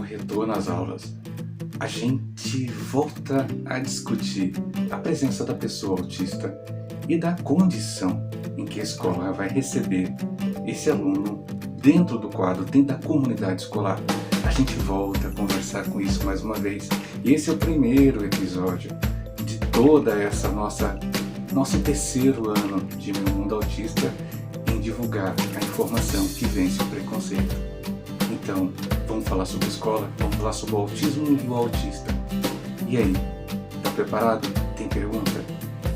retorno às aulas, a gente volta a discutir a presença da pessoa autista e da condição em que a escola vai receber esse aluno dentro do quadro, dentro da comunidade escolar. A gente volta a conversar com isso mais uma vez. E esse é o primeiro episódio de toda essa nosso terceiro ano de Meu Mundo Autista em divulgar a informação que vence o preconceito. Então, vamos falar sobre escola, vamos falar sobre o autismo e o autista. E aí, tá preparado? Tem pergunta?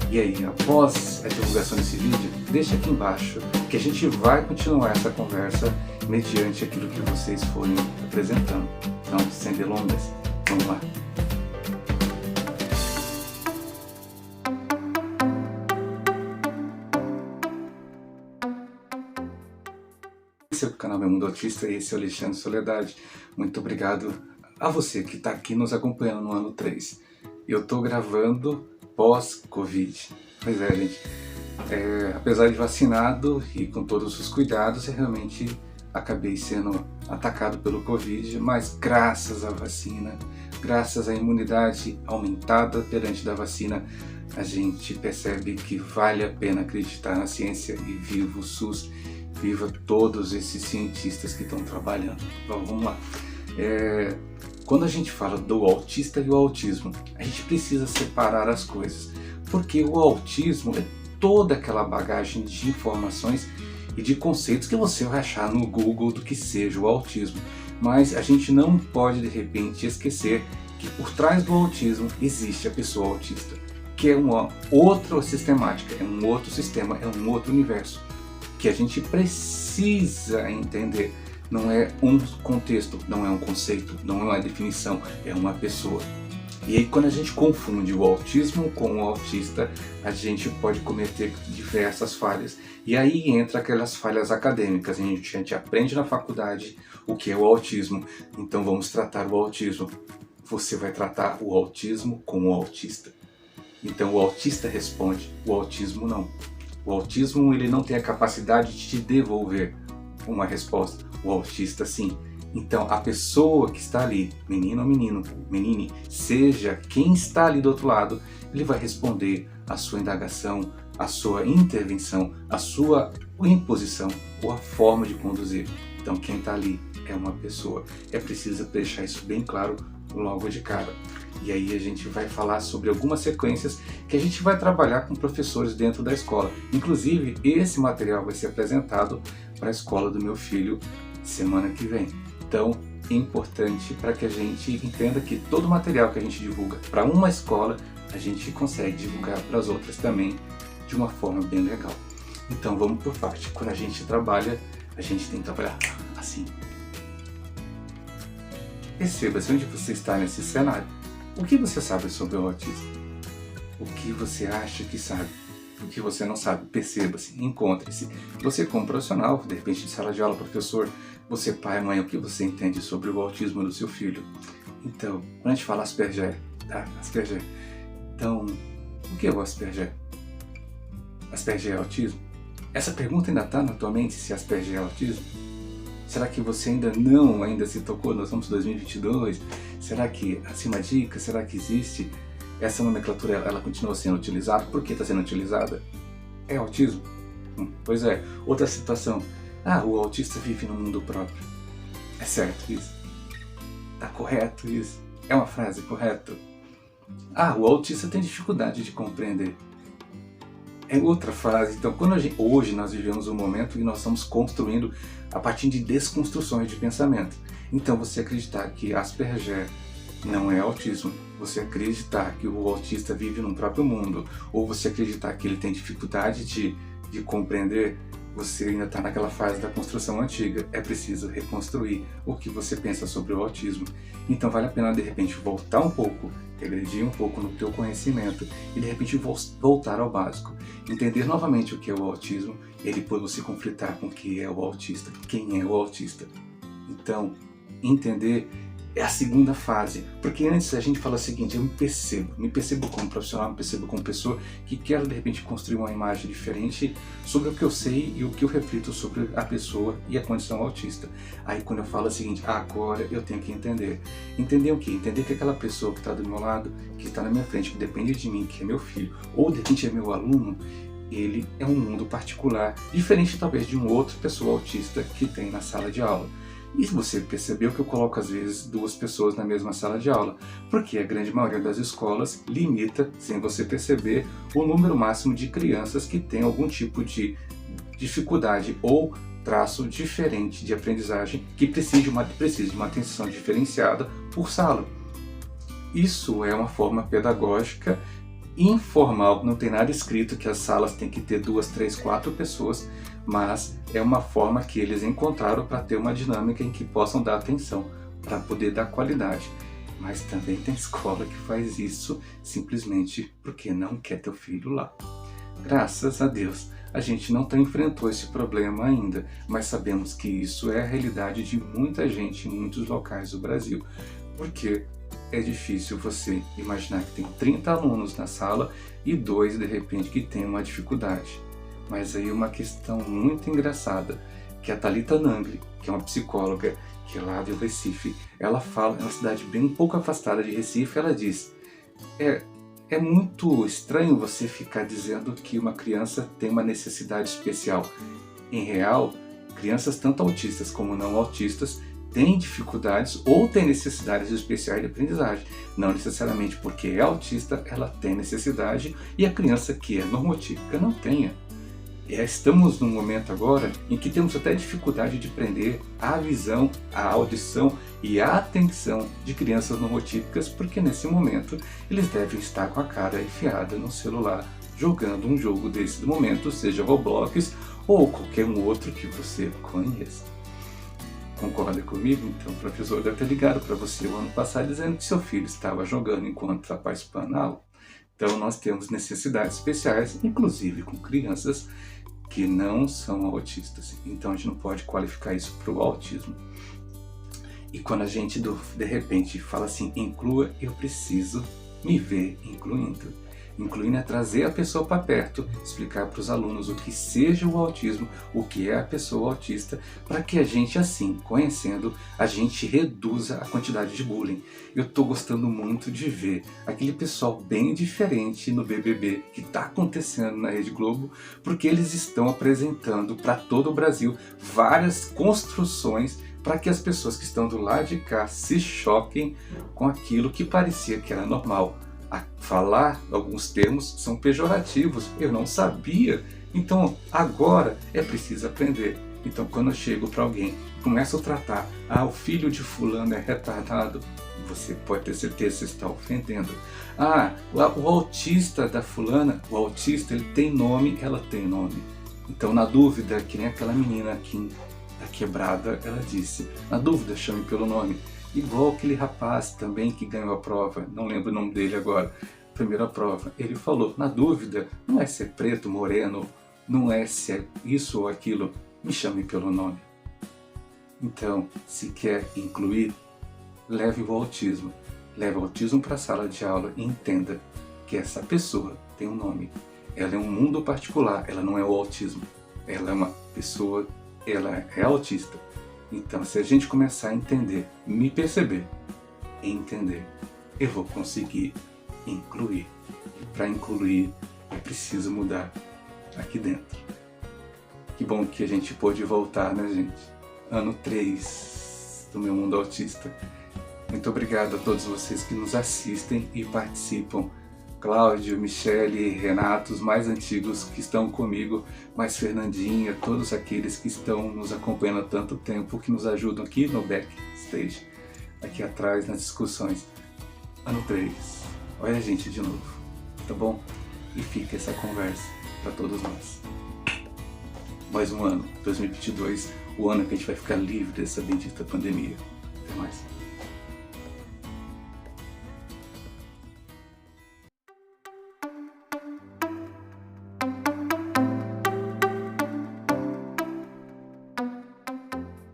E aí, após a divulgação desse vídeo, deixa aqui embaixo que a gente vai continuar essa conversa mediante aquilo que vocês forem apresentando. Então, sem delongas, vamos lá. Esse é o canal Meu Mundo Autista e esse é o Alexandre Soledade. Muito obrigado a você que está aqui nos acompanhando no ano 3. Eu estou gravando pós-Covid. Pois é, gente. Apesar de vacinado e com todos os cuidados, eu realmente acabei sendo atacado pelo Covid, mas graças à vacina, graças à imunidade aumentada perante da vacina, a gente percebe que vale a pena acreditar na ciência e viva o SUS, viva todos esses cientistas que estão trabalhando. Então, vamos lá. Quando a gente fala do autista e o autismo, a gente precisa separar as coisas, porque o autismo é toda aquela bagagem de informações e de conceitos que você vai achar no Google do que seja o autismo. Mas a gente não pode de repente esquecer que por trás do autismo existe a pessoa autista, que é uma outra sistemática, é um outro sistema, é um outro universo, que a gente precisa entender. Não é um contexto, não é um conceito, não é uma definição, é uma pessoa. E aí quando a gente confunde o autismo com o autista, a gente pode cometer diversas falhas. E aí entra aquelas falhas acadêmicas. A gente aprende na faculdade o que é o autismo, então vamos tratar o autismo. Você vai tratar o autismo com o autista. Então o autista responde, o autismo não. O autismo ele não tem a capacidade de te devolver uma resposta, o autista sim. Então a pessoa que está ali, menino ou menino, menine, seja quem está ali do outro lado, ele vai responder a sua indagação, a sua intervenção, a sua imposição ou a forma de conduzir. Então quem está ali é uma pessoa. É preciso deixar isso bem claro logo de cara. E aí a gente vai falar sobre algumas sequências que a gente vai trabalhar com professores dentro da escola. Inclusive, esse material vai ser apresentado para a escola do meu filho semana que vem. Então, é importante para que a gente entenda que todo o material que a gente divulga para uma escola, a gente consegue divulgar para as outras também de uma forma bem legal. Então, vamos por parte. Quando a gente trabalha, a gente tem que trabalhar assim. Perceba-se onde você está nesse cenário. O que você sabe sobre o autismo? O que você acha que sabe? O que você não sabe? Perceba-se, encontre-se. Você como profissional, de repente de sala de aula, professor, você pai, mãe, o que você entende sobre o autismo do seu filho? Então, quando a gente fala Asperger, tá? Asperger. Então, o que é o Asperger? Asperger é autismo? Essa pergunta ainda está na tua mente, se Asperger é autismo? Será que você ainda se tocou? Nós estamos em 2022. Será que acima dica? Será que existe? Essa nomenclatura ela continua sendo utilizada? Por que está sendo utilizada? É autismo? Pois é. Outra situação. O autista vive no mundo próprio. É certo isso? Está correto isso? É uma frase correta? O autista tem dificuldade de compreender. É outra frase. Então, hoje nós vivemos um momento em que nós estamos construindo a partir de desconstruções de pensamento. Então, você acreditar que Asperger não é autismo, você acreditar que o autista vive no próprio mundo, ou você acreditar que ele tem dificuldade de compreender, você ainda está naquela fase da construção antiga. É preciso reconstruir o que você pensa sobre o autismo. Então vale a pena de repente voltar um pouco, regredir um pouco no teu conhecimento e de repente voltar ao básico. Entender novamente o que é o autismo e depois você conflitar com o que é o autista, quem é o autista. Então, entender É a segunda fase, porque antes a gente fala o seguinte: eu me percebo como profissional, me percebo como pessoa que quero de repente construir uma imagem diferente sobre o que eu sei e o que eu reflito sobre a pessoa e a condição autista. Aí quando eu falo o seguinte: agora eu tenho que entender. Entender o quê? Entender que aquela pessoa que está do meu lado, que está na minha frente, que depende de mim, que é meu filho, ou de repente é meu aluno, ele é um mundo particular, diferente talvez de um outro pessoa autista que tem na sala de aula. E você percebeu que eu coloco às vezes duas pessoas na mesma sala de aula, porque a grande maioria das escolas limita, sem você perceber, o número máximo de crianças que têm algum tipo de dificuldade ou traço diferente de aprendizagem que precise de uma atenção diferenciada por sala. Isso é uma forma pedagógica informal, não tem nada escrito que as salas têm que ter 2, 3, 4 pessoas, mas é uma forma que eles encontraram para ter uma dinâmica em que possam dar atenção, para poder dar qualidade. Mas também tem escola que faz isso simplesmente porque não quer teu filho lá. Graças a Deus, a gente não enfrentou esse problema ainda, mas sabemos que isso é a realidade de muita gente em muitos locais do Brasil, porque é difícil você imaginar que tem 30 alunos na sala e 2 de repente que tem uma dificuldade. Mas aí uma questão muito engraçada, que a Thalita Nangli, que é uma psicóloga que é lá do Recife, ela fala, é uma cidade bem um pouco afastada de Recife, ela diz: é muito estranho você ficar dizendo que uma criança tem uma necessidade especial. Em real, crianças tanto autistas como não autistas têm dificuldades ou têm necessidades especiais de aprendizagem. Não necessariamente porque é autista, ela tem necessidade e a criança que é normotípica não tenha. Estamos num momento agora em que temos até dificuldade de prender a visão, a audição e a atenção de crianças normotípicas, porque nesse momento eles devem estar com a cara enfiada no celular, jogando um jogo desse do momento, seja Roblox ou qualquer um outro que você conheça. Concorda comigo? Então o professor deve ter ligado para você o ano passado dizendo que seu filho estava jogando enquanto está participando da aula. Então nós temos necessidades especiais, inclusive com crianças que não são autistas. Então a gente não pode qualificar isso para o autismo. E quando a gente de repente fala assim, inclua, eu preciso me ver incluindo. Incluindo é trazer a pessoa para perto, explicar para os alunos o que seja o autismo, o que é a pessoa autista, para que a gente assim, conhecendo, a gente reduza a quantidade de bullying. Eu estou gostando muito de ver aquele pessoal bem diferente no BBB que está acontecendo na Rede Globo, porque eles estão apresentando para todo o Brasil várias construções para que as pessoas que estão do lado de cá se choquem com aquilo que parecia que era normal. A falar alguns termos são pejorativos, eu não sabia, então agora é preciso aprender. Então quando eu chego para alguém e começo a tratar, o filho de fulano é retardado, você pode ter certeza que você está ofendendo. O autista da fulana, o autista ele tem nome, ela tem nome. Então na dúvida, que nem aquela menina aqui da quebrada, ela disse, na dúvida chame pelo nome. Igual aquele rapaz também que ganhou a prova, não lembro o nome dele agora, primeira prova, ele falou, na dúvida, não é se é preto, moreno, não é se é isso ou aquilo, me chame pelo nome. Então, se quer incluir, leve o autismo para a sala de aula e entenda que essa pessoa tem um nome. Ela é um mundo particular, ela não é o autismo, ela é uma pessoa, ela é autista. Então, se a gente começar a entender, me perceber e entender, eu vou conseguir incluir. E para incluir, eu preciso mudar aqui dentro. Que bom que a gente pôde voltar, né, gente? Ano 3 do Meu Mundo Autista. Muito obrigado a todos vocês que nos assistem e participam. Cláudio, Michele, Renato, os mais antigos que estão comigo, mais Fernandinha, todos aqueles que estão nos acompanhando há tanto tempo, que nos ajudam aqui no backstage, aqui atrás nas discussões. Ano 3, olha a gente de novo, tá bom? E fica essa conversa para todos nós. Mais um ano, 2022, o ano que a gente vai ficar livre dessa bendita pandemia. Até mais.